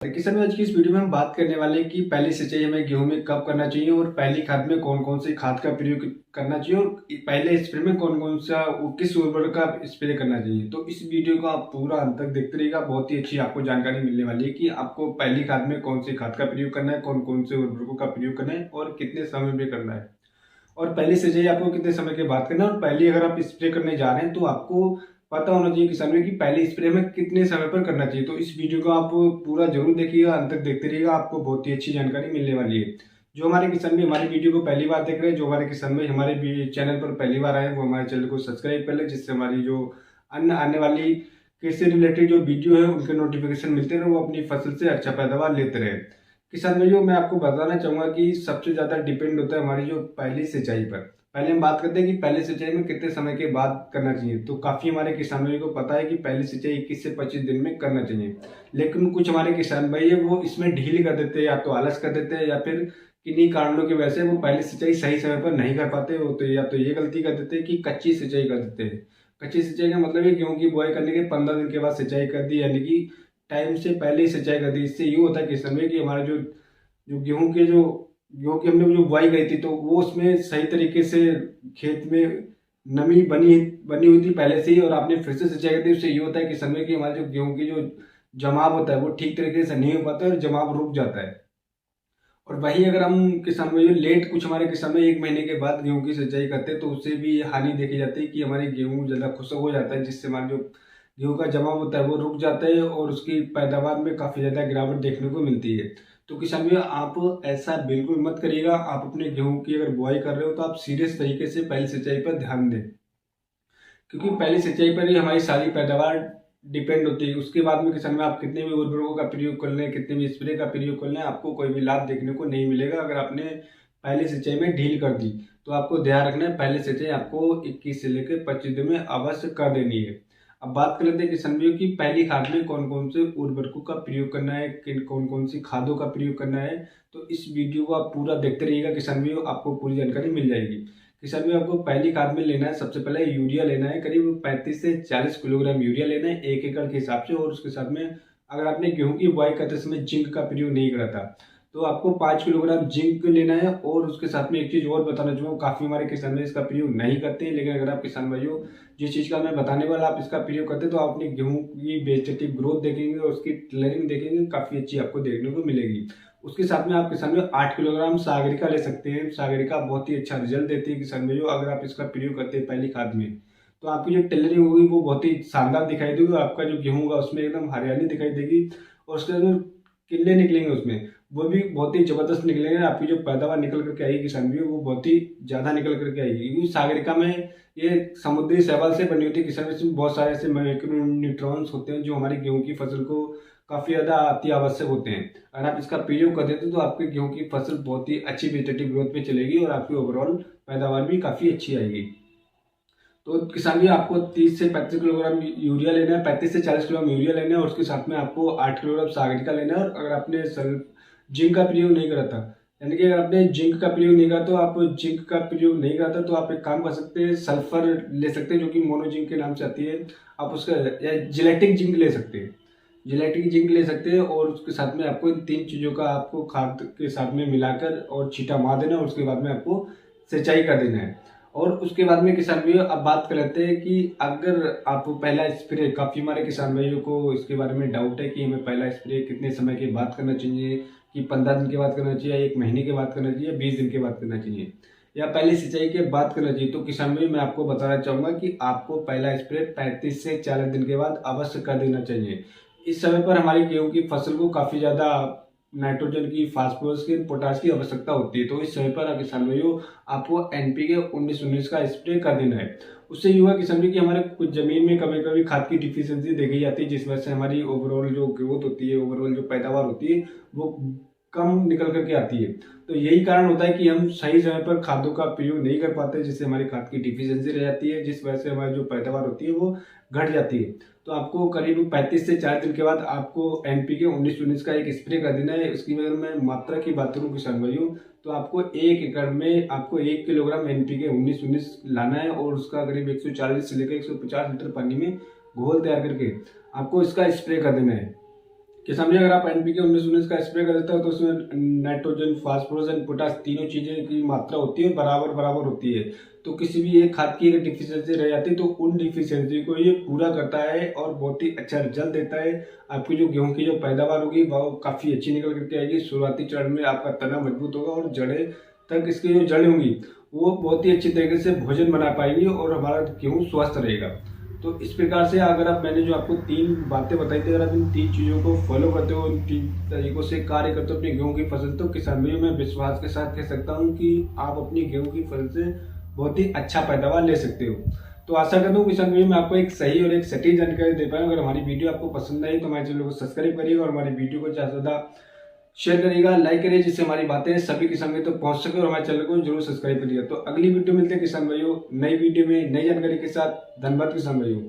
किसान में आज की इस वीडियो में हम बात करने वाले हैं कि पहली सिंचाई हमें गेहूं में कब करना चाहिए और पहली खाद में कौन कौन सी खाद का प्रयोग करना चाहिए और पहले स्प्रे में कौन कौन सा किस उर्वरक का स्प्रे करना चाहिए। तो इस वीडियो को आप पूरा अंत तक देखते रहिएगा, बहुत ही अच्छी आपको जानकारी मिलने वाली है कि आपको पहली खाद में कौन सी खाद का प्रयोग करना है, कौन कौन से उर्वरकों का प्रयोग करना है और कितने समय में करना है और पहली सिंचाई आपको कितने समय के बाद करना है। और पहली अगर आप स्प्रे करने जा रहे हैं तो आपको पता होना चाहिए किसान में कि पहले स्प्रे में कितने समय पर करना चाहिए। तो इस वीडियो को आप पूरा जरूर देखिएगा, अंत तक देखते रहिएगा, आपको बहुत ही अच्छी जानकारी मिलने वाली है। जो हमारे किसान भी हमारी वीडियो को पहली बार देख रहे हैं, जो हमारे किसान भाई हमारे चैनल पर पहली बार आए, वो हमारे चैनल को सब्सक्राइब कर ले, जिससे हमारी जो अन्य आने वाली कृषि रिलेटेड जो वीडियो है उनके नोटिफिकेशन मिलते रहे, वो अपनी फसल से अच्छा पैदावार लेते रहे। किसान भाइयों, मैं आपको बताना चाहूंगा कि सबसे ज्यादा डिपेंड होता है हमारी जो पहली सिंचाई पर। पहले हम बात करते हैं कि पहली सिंचाई में कितने समय के बाद करना चाहिए। तो काफी हमारे किसान भाइयों को पता है कि पहली सिंचाई 21 से 25 दिन में करना चाहिए, लेकिन कुछ हमारे किसान भाई है वो इसमें ढील कर देते हैं, या तो आलस कर देते हैं या फिर किन्हीं कारणों की वजह से वो पहली सिंचाई सही समय पर नहीं कर पाते हो। तो या तो ये गलती कर देते हैं कि कच्ची सिंचाई कर देते हैं। कच्ची सिंचाई का मतलब है गेहूं की बुआई करने के 15 दिन के बाद सिंचाई कर दी, यानी कि टाइम से पहले ही सिंचाई कर दी। इससे ये होता है किसान भाई कि हमारा जो जो गेहूं के जो गेहूं की हमने जो बुआई गई थी तो वो उसमें सही तरीके से खेत में नमी बनी बनी हुई थी पहले से ही, और आपने फिर से सिंचाई कर दी। उससे ये होता है कि समय की हमारे जो गेहूं की जो जमाव होता है वो ठीक तरीके से नहीं हो पाता है और जमाव रुक जाता है। और वही अगर हम किसान भाई लेट कुछ हमारे किसान में 1 महीने के बाद गेहूं की सिंचाई करते हैं तो उससे भी हानि देखी जाती है कि हमारे गेहूं ज्यादा खुश्क हो जाता है, जिससे हमारे जो गेहूं का जमाव होता है वो रुक जाता है और उसकी पैदावार में काफी ज्यादा गिरावट देखने को मिलती है। तो किसान भाई आप ऐसा बिल्कुल मत करिएगा। आप अपने गेहूं की अगर बुआई कर रहे हो तो आप सीरियस तरीके से पहली सिंचाई पर ध्यान दें, क्योंकि पहली सिंचाई पर ही हमारी सारी पैदावार डिपेंड होती है। उसके बाद में किसान में आप कितने भी उर्वरकों का प्रयोग कर लें, कितने भी स्प्रे का प्रयोग कर लें, आपको कोई भी लाभ देखने को नहीं मिलेगा अगर आपने पहली सिंचाई में ढील कर दी। तो आपको ध्यान रखना है, पहले सिंचाई आपको 21 से लेकर 25 दिन में अवश्य कर देनी है। अब बात कर लेते हैं किसान भाइयों की पहली खाद में कौन कौन से उर्वरकों का प्रयोग करना है, किन कौन कौन सी खादों का प्रयोग करना है। तो इस वीडियो को आप पूरा देखते रहिएगा किसान भाइयों, आपको पूरी जानकारी मिल जाएगी। किसान भाई आपको पहली खाद में लेना है, सबसे पहले यूरिया लेना है, करीब 35 से 40 किलोग्राम यूरिया लेना है 1 एकड़ के हिसाब से। और उसके साथ में अगर आपने गेहूं की बुआई करते समय जिंक का प्रयोग नहीं करा था तो आपको 5 किलोग्राम जिंक लेना है। और उसके साथ में एक चीज और बताना चाहूँगा, काफी हमारे किसान भाई इसका प्रयोग नहीं करते हैं, लेकिन अगर आप किसान भाइयों जिस चीज का मैं बताने वाला आप इसका प्रयोग करते हैं तो आप अपने गेहूं की वेजिटेटिव ग्रोथ देखेंगे और उसकी टिलरिंग देखेंगे, काफी अच्छी आपको देखने को मिलेगी। उसके साथ में आप किसान भाई 8 किलोग्राम सागरिका ले सकते हैं। सागरिका बहुत ही अच्छा रिजल्ट देती है किसान भाइयों, अगर आप इसका प्रयोग करते हैं पहली खाद में तो आपकी जो टेलरिंग होगी वो बहुत ही शानदार दिखाई देगी और आपका जो गेहूं होगा उसमें एकदम हरियाली दिखाई देगी और उसके अंदर किले निकलेंगे उसमें, वो भी बहुत ही जबरदस्त निकलेंगे। आपकी जो पैदावार निकल करके आएगी किसान भाइयों वो बहुत ही ज्यादा निकल करके आएगी, क्योंकि सागरिका में ये समुद्री शैवाल से बनी होती है किसान, इसमें बहुत सारे ऐसे माइक्रो न्यूट्रॉन्स होते हैं जो हमारी गेहूं की फसल को काफी ज्यादा अति आवश्यक होते हैं। अगर आप इसका प्रयोग कर देते तो आपके गेहूं की फसल बहुत ही अच्छी वेजिटेटिव ग्रोथ पे चलेगी और आपकी ओवरऑल पैदावार भी काफी अच्छी आएगी। तो किसान भी आपको 30 से 35 किलोग्राम यूरिया लेना है, 35 से 40 किलोग्राम यूरिया लेना है और उसके साथ में आपको 8 किलोग्राम सागरिका लेना है। और अगर आपने जिंक का प्रयोग नहीं करा था, यानी कि अगर आपने जिंक का प्रयोग नहीं करा तो आप जिंक का प्रयोग नहीं करता तो आप एक काम कर सकते हैं, सल्फर ले सकते हैं जो कि मोनो जिंक के नाम से आती है। आप उसका या जिलेटिक जिंक ले सकते हैं, जिलेटिक जिंक ले सकते हैं। और उसके साथ में आपको इन 3 चीज़ों का आपको खाद के साथ में मिलाकर और छींटा मार देना और उसके बाद में आपको सिंचाई कर देना है। और उसके बाद में किसान भाइयों अब बात कर लेते हैं कि अगर आप पहला स्प्रे, काफ़ी हमारे किसान भाइयों को इसके बारे में डाउट है कि हमें पहला स्प्रे कितने समय के बाद करना चाहिए, कि 15 दिन के बाद करना चाहिए, 1 महीने के बाद करना चाहिए, 20 दिन के बाद करना चाहिए, या पहली सिंचाई के बाद करना चाहिए। तो किसान भाई मैं आपको बताना चाहूँगा कि आपको पहला स्प्रे 35 से 40 दिन के बाद अवश्य कर देना चाहिए। इस समय पर हमारी गेहूं की फसल को काफ़ी ज़्यादा नाइट्रोजन की, फास्फोरस की, पोटाश की आवश्यकता होती है। तो इस समय पर किसान भाइयों आपको एनपीके 19-19 का स्प्रे कर देना है। उससे ये हुआ किसान भाई कि हमारे कुछ जमीन में कभी कभी खाद की डिफिशियंसी देखी जाती है, जिस वजह से हमारी ओवरऑल जो ग्रोथ होती है, ओवरऑल जो पैदावार होती है वो कम निकल करके आती है। तो यही कारण होता है कि हम सही समय पर खादों का प्रयोग नहीं कर पाते, जिससे हमारी खाद की डिफिशियंसी रह जाती है, जिस वजह से हमारी जो पैदावार होती है वो घट जाती है। तो आपको करीब 35 से 40 दिन के बाद आपको एनपीके 19-19 का एक स्प्रे कर देना है। उसकी अगर मैं मात्रा की बात करूँ किसान भाइयों तो आपको 1 एकड़ में आपको 1 किलोग्राम एनपीके 19-19 लाना है और उसका करीब 140 से लेकर 150 लीटर पानी में घोल तैयार करके आपको इसका स्प्रे कर देना है। किसान भाई अगर आप एनपीके 19 का स्प्रे कर देते हो तो उसमें नाइट्रोजन, फास्फोरस एंड पोटास तीनों चीजें की मात्रा होती है, बराबर बराबर होती है। तो किसी भी एक खाद की अगर डिफिशियंसी रह जाती है तो उन डिफिशियंसी को ये पूरा करता है और बहुत ही अच्छा रिजल्ट देता है। आपकी जो गेहूं की जो पैदावार होगी वो काफी अच्छी निकल करके आएगी। शुरुआती चरण में आपका तना मजबूत होगा और जड़ें तक इसकी जो जड़ होंगी वो बहुत ही अच्छी तरीके से भोजन बना पाएगी और हमारा गेहूं स्वस्थ रहेगा। तो इस प्रकार से अगर आप, मैंने जो आपको 3 बातें बताई थी, अगर आप इन 3 चीज़ों को फॉलो करते हो, इन 3 तरीकों से कार्य करते हो अपनी गेहूं की फसल, तो किसान भाइयों मैं विश्वास के साथ कह सकता हूं कि आप अपनी गेहूं की फसल से बहुत ही अच्छा पैदावार ले सकते हो। तो आशा करता हूँ किसान भाइयों मैं आपको एक सही और एक सटीक जानकारी दे पाया। अगर हमारी वीडियो आपको पसंद आई तो हमारे चैनल को सब्सक्राइब करिएगा और हमारी वीडियो को ज़्यादा से ज़्यादा शेयर करिएगा, लाइक करिए, जिससे हमारी बातें सभी किसान भाई तक पहुंच सके। और हमारे चैनल को जरूर सब्सक्राइब करिएगा। तो अगली वीडियो मिलते हैं किसान भाइयों नई वीडियो में नई जानकारी के साथ। धन्यवाद किसान भाइयों।